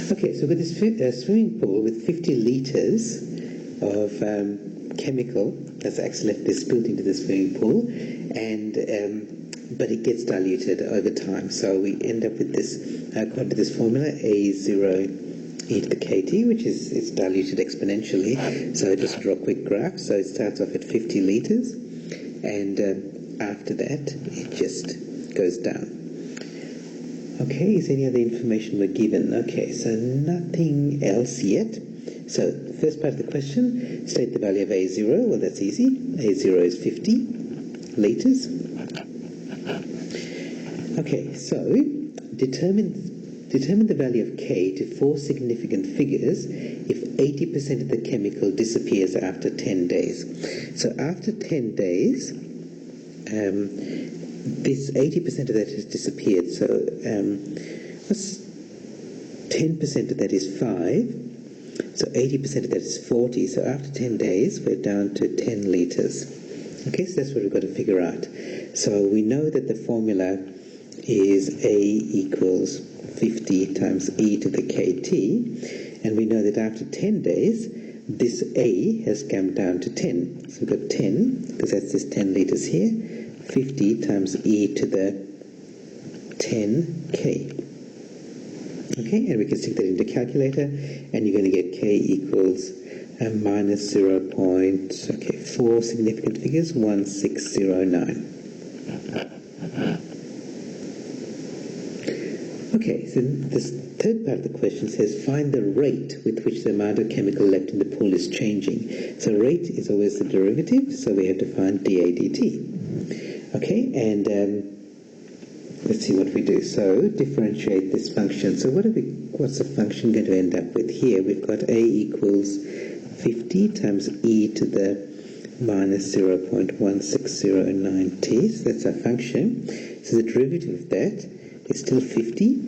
Okay, so we've got this swimming pool with 50 litres of chemical that's accidentally spilled into the swimming pool, and but it gets diluted over time. So we end up with this, according to this formula, A0 e to the kt, which is it's diluted exponentially. So just draw a quick graph. So it starts off at 50 litres, and after that it just goes down. Okay, is any other information we're given? Okay, so nothing else yet. So the first part of the question, state the value of A0. Well, that's easy. A0 is 50 litres. Okay, so determine the value of K to 4 significant figures if 80% of the chemical disappears after 10 days. So after 10 days, this 80% of that has disappeared. So what's 10% of that is 5. So 80% of that is 40. So after 10 days, we're down to 10 litres. Okay, so that's what we've got to figure out. So we know that the formula is A equals 50 times e to the kt. And we know that after 10 days, this A has come down to 10. So we've got 10, because that's this 10 litres here. 50 times e to the 10k. Okay, and we can stick that into the calculator, and you're going to get k equals minus 4 significant figures, 1609. Okay, so this third part of the question says find the rate with which the amount of chemical left in the pool is changing. So rate is always the derivative, so we have to find dA dt. Okay, and let's see what we do. So differentiate this function. So what's the function going to end up with here? We've got A equals 50 times e to the minus 0.1609t. So that's our function. So the derivative of that is still 50.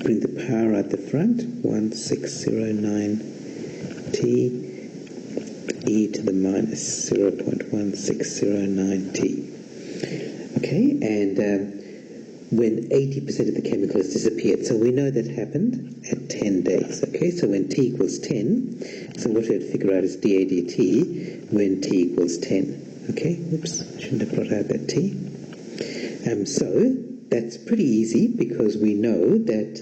Bring the power at the front, 1609t e to the minus 0.1609t. Okay, and when 80% of the chemical has disappeared, so we know that happened at 10 days. Okay, so when t equals 10, so what we have to figure out is dA dt when t equals 10. Okay, oops, I shouldn't have brought out that t. So that's pretty easy, because we know that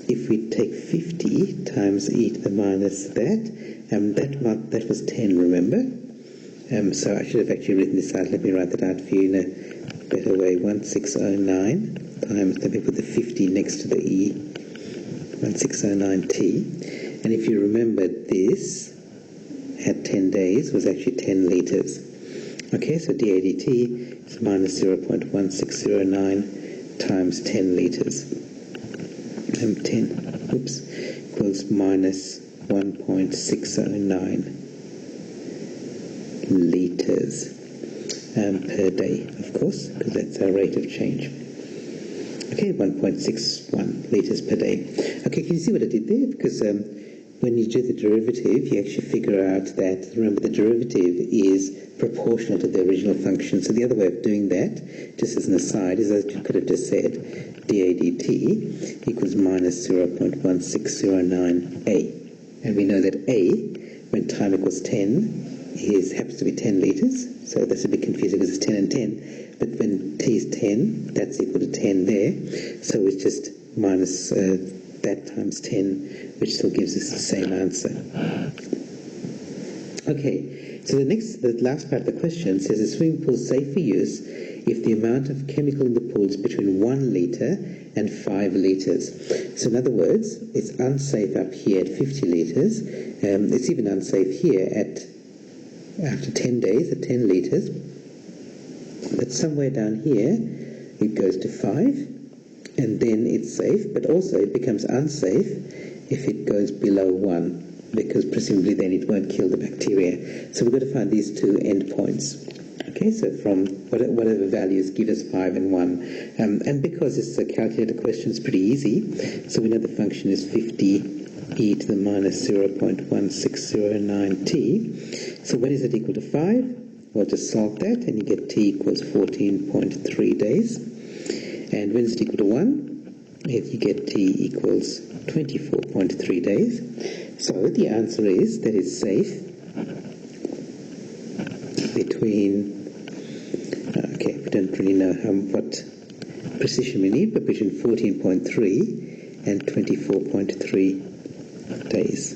if we take 50 times e to the minus that was 10, remember? So I should have actually written this out. Let me write that out for you in a better way. 1609 times, let me put the 50 next to the e, 1609t. And if you remember, this at 10 days was actually 10 litres. Okay, so dA dt is minus 0.1609 times 10 litres. 10 equals minus 1.609 litres per day, of course, because that's our rate of change. Okay, 1.61 litres per day. Okay, can you see what I did there? Because when you do the derivative, you actually figure out that, remember, the derivative is proportional to the original function. So the other way of doing that, just as an aside, is that you could have just said dA dt equals minus 0.1609a. And we know that a, when time equals 10, happens to be 10 litres. So that's a bit confusing because it's 10 and 10. But when t is 10, that's equal to 10 there. So it's just minus that times 10, which still gives us the same answer. Okay, so the last part of the question says a swimming pool is safe for use if the amount of chemical in the pool is between 1 litre and 5 litres. So in other words, it's unsafe up here at 50 litres. It's even unsafe here after 10 days at 10 litres. But somewhere down here, it goes to 5. And then it's safe, but also it becomes unsafe if it goes below 1, because presumably then it won't kill the bacteria. So we've got to find these two endpoints. Okay, so from whatever values give us 5 and 1. And because it's a calculated question, it's pretty easy. So we know the function is 50 e to the minus 0.1609t. So when is it equal to 5? Well, just solve that, and you get t equals 14.3 days. And when is it equal to 1? you get t equals 24.3 days. So the answer is that it's safe between, okay, we don't really know what precision we need, but between 14.3 and 24.3 days.